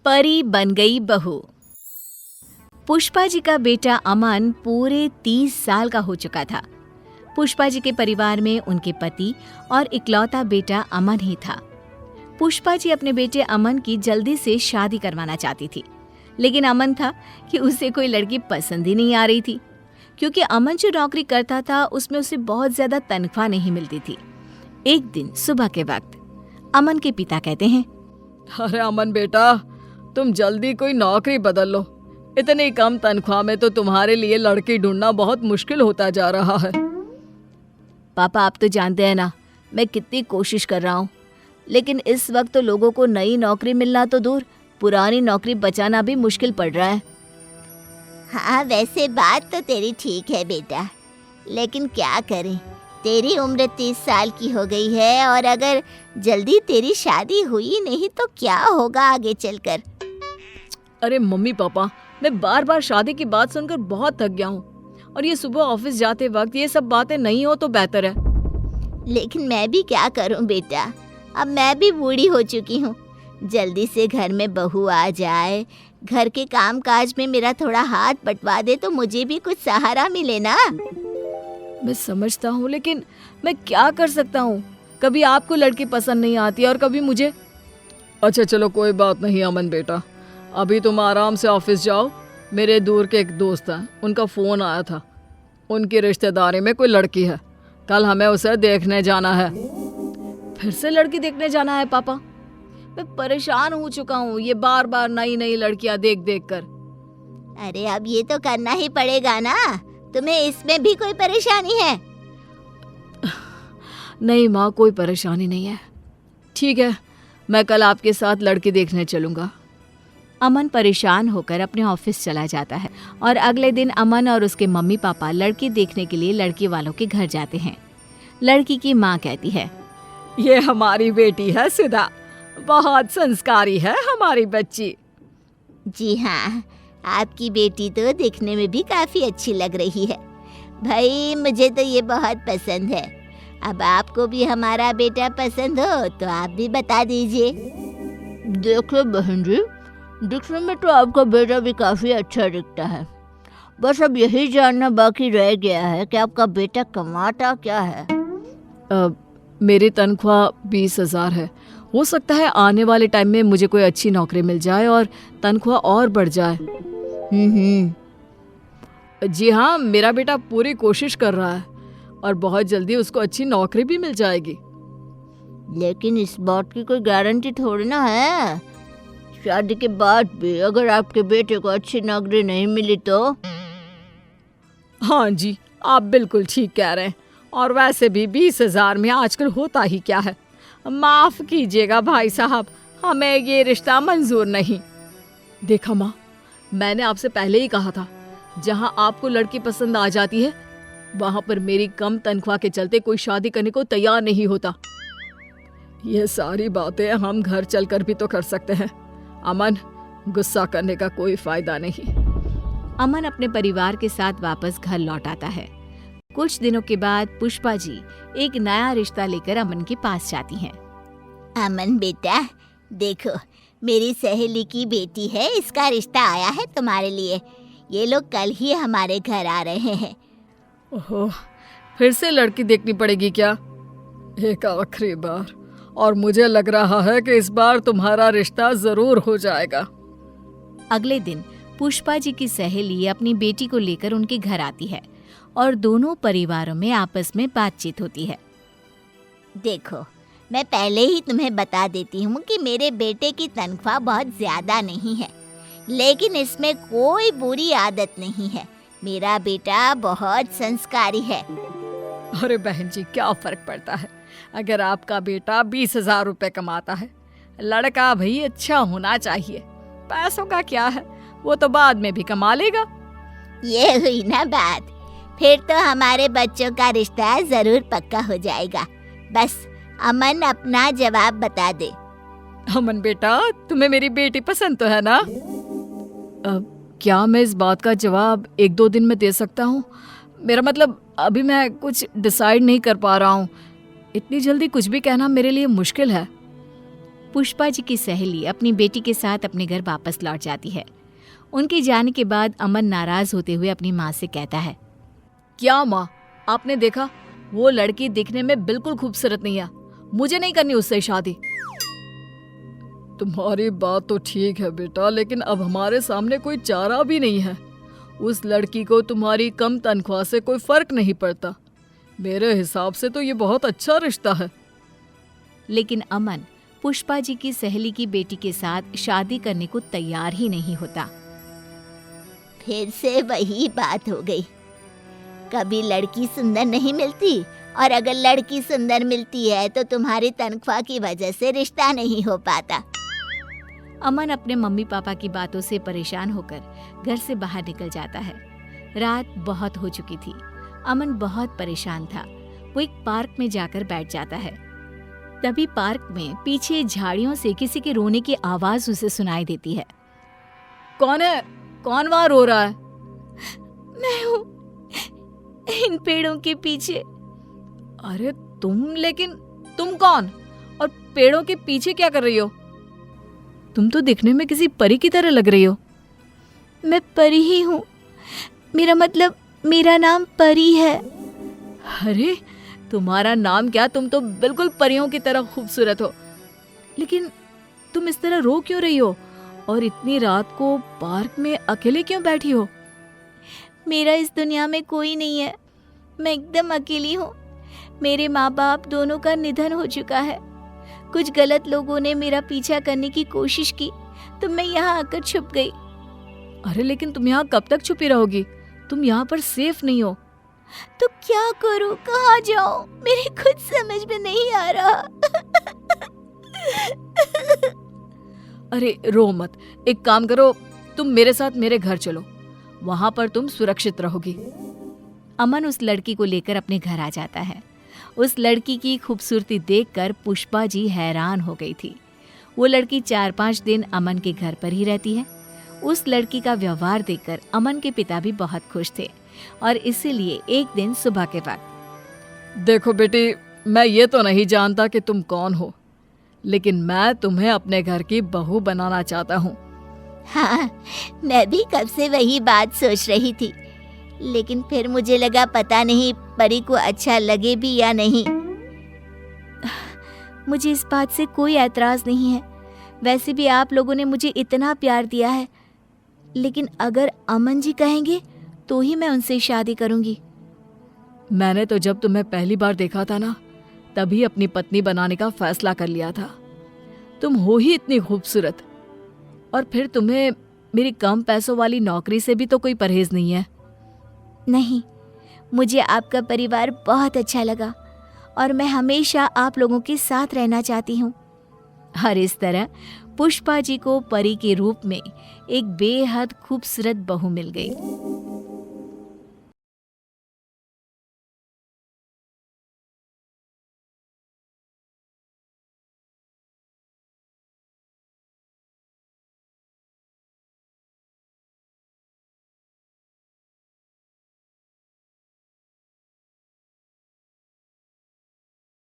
परी बन गई बहू। पुष्पा जी का बेटा अमन पूरे 30 साल का हो चुका था। पुष्पा जी के परिवार में उनके पति और इकलौता बेटा अमन ही था। पुष्पा जी अपने बेटे अमन की जल्दी से शादी करवाना चाहती थी, लेकिन अमन था कि उसे कोई लड़की पसंद ही नहीं आ रही थी, क्योंकि अमन जो नौकरी करता था उसमें उसे बहुत ज्यादा तनख्वाह नहीं मिलती थी। एक दिन सुबह के वक्त अमन के पिता कहते हैं, अरे अमन बेटा, तुम जल्दी कोई नौकरी बदल लो। इतनी कम तनख्वाह में तो तुम्हारे लिए लड़की ढूंढना बहुत मुश्किल होता जा रहा है। पापा, आप तो जानते हैं ना मैं कितनी कोशिश कर रहा हूँ, लेकिन इस वक्त तो लोगों को नई नौकरी मिलना तो दूर, पुरानी नौकरी बचाना भी मुश्किल पड़ रहा है। हाँ, वैसे बात तो तेरी ठीक है बेटा, लेकिन क्या करें, तेरी उम्र 30 साल की हो गई है और अगर जल्दी तेरी शादी हुई नहीं तो क्या होगा आगे चलकर। अरे मम्मी पापा, मैं बार बार शादी की बात सुनकर बहुत थक गया हूँ, और ये सुबह ऑफिस जाते वक्त ये सब बातें नहीं हो तो बेहतर है। लेकिन मैं भी क्या करूँ बेटा, अब मैं भी बूढ़ी हो चुकी हूँ। जल्दी से घर में बहू आ जाए, घर के काम काज में मेरा थोड़ा हाथ बंटवा दे तो मुझे भी कुछ सहारा मिले ना। मैं समझता हूँ, लेकिन मैं क्या कर सकता हूँ। कभी आपको लड़की पसंद नहीं आती और कभी मुझे। अच्छा चलो, कोई बात नहीं अमन बेटा, अभी तुम आराम से ऑफिस जाओ। मेरे दूर के एक दोस्त हैं, उनका फ़ोन आया था, उनकी रिश्तेदारी में कोई लड़की है, कल हमें उसे देखने जाना है। फिर से लड़की देखने जाना है पापा? मैं परेशान हो चुका हूँ ये बार बार नई नई लड़कियां देख देख कर। अरे अब ये तो करना ही पड़ेगा ना, तुम्हें इसमें भी कोई परेशानी है? नहीं माँ, कोई परेशानी नहीं है। ठीक है, मैं कल आपके साथ लड़की देखने चलूँगा। अमन परेशान होकर अपने ऑफिस चला जाता है और अगले दिन अमन और उसके मम्मी पापा लड़की देखने के लिए लड़की वालों के घर जाते हैं। लड़की की माँ कहती है, ये हमारी बेटी है सुधा, बहुत संस्कारी है हमारी बच्ची। जी हाँ, आपकी बेटी तो दिखने में भी काफी अच्छी लग रही है। भाई मुझे तो ये बहुत पसंद है। अब आपको भी हमारा बेटा पसंद हो तो आप भी बता दीजिए। देखो बहन जी, दिखने में तो आपका बेटा भी काफ़ी अच्छा दिखता है, बस अब यही जानना बाकी रह गया है कि आपका बेटा कमाता क्या है। मेरी तनख्वाह 20,000 है। हो सकता है आने वाले टाइम में मुझे कोई अच्छी नौकरी मिल जाए और तनख्वाह और बढ़ जाए। जी हाँ, मेरा बेटा पूरी कोशिश कर रहा है और बहुत जल्दी उसको अच्छी नौकरी भी मिल जाएगी। लेकिन इस बात की कोई गारंटी थोड़ी ना है, शादी के बाद भी अगर आपके बेटे को अच्छी नौकरी नहीं मिली तो। हाँ जी, आप बिल्कुल ठीक कह रहे हैं, और वैसे भी 20,000 में आजकल होता ही क्या है। माफ कीजिएगा भाई साहब, हमें ये रिश्ता मंजूर नहीं। देखा माँ, मैंने आपसे पहले ही कहा था, जहाँ आपको लड़की पसंद आ जाती है वहाँ पर मेरी कम तनख्वाह के चलते कोई शादी करने को तैयार नहीं होता। ये सारी बातें हम घर चलकर भी तो कर सकते हैं। अमन, गुस्सा करने का कोई फायदा नहीं। अमन अपने परिवार के साथ वापस घर लौट आता है। कुछ दिनों के बाद पुष्पा जी एक नया रिश्ता लेकर अमन के पास जाती हैं। अमन बेटा, देखो मेरी सहेली की बेटी है, इसका रिश्ता आया है तुम्हारे लिए। ये लोग कल ही हमारे घर आ रहे हैं। ओहो, फिर से लड़की देखनी पड़ेगी क्या? एक आखिरी बार, और मुझे लग रहा है कि इस बार तुम्हारा रिश्ता जरूर हो जाएगा। अगले दिन पुष्पा जी की सहेली अपनी बेटी को लेकर उनके घर आती है और दोनों परिवारों में आपस में बातचीत होती है। देखो, मैं पहले ही तुम्हें बता देती हूँ कि मेरे बेटे की तनख्वाह बहुत ज्यादा नहीं है, लेकिन इसमें कोई बुरी आदत नहीं है। मेरा बेटा बहुत संस्कारी है। अरे बहन जी, क्या फर्क पड़ता है अगर आपका बेटा 20,000 रुपए कमाता है। लड़का भाई अच्छा होना चाहिए, पैसों का क्या है, वो तो बाद में भी कमा लेगा। ये हुई ना बात, फिर तो हमारे बच्चों का रिश्ता जरूर पक्का हो जाएगा। बस अमन अपना जवाब बता दे। अमन बेटा, तुम्हें मेरी बेटी पसंद तो है ना? क्या मैं इस बात का जवाब 1-2 दिन में दे सकता हूँ? मेरा मतलब अभी मैं कुछ डिसाइड नहीं कर पा रहा हूँ। इतनी जल्दी कुछ भी कहना मेरे लिए मुश्किल है। पुष्पा जी की सहेली अपनी बेटी के साथ अपने घर वापस लौट जाती है। उनके जाने के बाद अमन नाराज होते हुए अपनी माँ से कहता है, क्या माँ, आपने देखा वो लड़की दिखने में बिल्कुल खूबसूरत नहीं है, मुझे नहीं करनी उससे शादी। तुम्हारी बात तो ठीक है बेटा, लेकिन अब हमारे सामने कोई चारा भी नहीं है। उस लड़की को तुम्हारी कम तनख्वाह से कोई फर्क नहीं पड़ता। मेरे हिसाब से तो ये बहुत अच्छा रिश्ता है। लेकिन अमन पुष्पा जी की सहेली की बेटी के साथ शादी करने को तैयार ही नहीं होता। फिर से वही बात हो गई। कभी लड़की सुंदर नहीं मिलती, और अगर लड़की सुंदर मिलती है तो तुम्हारी तनख्वाह की वजह से रिश्ता नहीं हो पाता। अमन अपने मम्मी पापा की बातों से परेशान होकर घर से बाहर निकल जाता है। रात बहुत हो चुकी थी। अमन बहुत परेशान था। वो एक पार्क में जाकर बैठ जाता है। तभी पार्क में पीछे झाड़ियों से किसी के रोने की आवाज उसे सुनाई देती है। कौन है? कौन वहां रो रहा है? मैं हूँ, इन पेड़ों के पीछे। अरे लेकिन तुम कौन और पेड़ों के पीछे क्या कर रही हो? तुम तो दिखने में किसी परी की तरह लग रही हो। मैं परी ही हूँ, मेरा नाम परी है। अरे तुम्हारा नाम क्या, तुम तो बिल्कुल परियों की तरह खूबसूरत हो। लेकिन तुम इस तरह रो क्यों रही हो और इतनी रात को पार्क में अकेले क्यों बैठी हो? मेरा इस दुनिया में कोई नहीं है, मैं एकदम अकेली हूँ। मेरे माँ बाप दोनों का निधन हो चुका है। कुछ गलत लोगों ने मेरा पीछा करने की कोशिश की तो मैं यहाँ आकर छुप गई। अरे लेकिन तुम यहाँ कब तक छुपी रहोगी? तुम यहाँ पर सेफ नहीं हो। तो क्या करूँ, कहाँ जाऊँ, मेरे खुद समझ में नहीं आ रहा। अरे रो मत, एक काम करो, तुम मेरे साथ मेरे घर चलो, वहां पर तुम सुरक्षित रहोगी। अमन उस लड़की को लेकर अपने घर आ जाता है। उस लड़की की खूबसूरती देखकर पुष्पा जी हैरान हो गई थी। वो लड़की 4-5 दिन अमन के घर पर ही रहती है। उस लड़की का व्यवहार देखकर अमन के पिता भी बहुत खुश थे और इसीलिए एक दिन सुबह के वक्त, देखो बेटी, मैं ये तो नहीं जानता कि तुम कौन हो, लेकिन मैं तुम्हें अपने घर की बहू बनाना चाहता हूँ। हाँ, मैं भी कब से वही बात सोच रही थी, लेकिन फिर मुझे लगा पता नहीं परी को अच्छा लगे भी या नहीं। मुझे इस बात से कोई ऐतराज नहीं है। वैसे भी आप लोगों ने मुझे इतना प्यार दिया है, लेकिन अगर अमन जी कहेंगे तो ही मैं उनसे शादी करूंगी। मैंने तो जब तुम्हें पहली बार देखा था ना, तभी अपनी पत्नी बनाने का फैसला कर लिया था। तुम हो ही इतनी खूबसूरत, और फिर तुम्हें मेरी कम पैसों वाली नौकरी से भी तो कोई परहेज नहीं है। नहीं, मुझे आपका परिवार बहुत अच्छा लगा और मैं हमेशा आप लोगों के साथ रहना चाहती हूँ। और इस तरह पुष्पा जी को परी के रूप में एक बेहद खूबसूरत बहू मिल गई।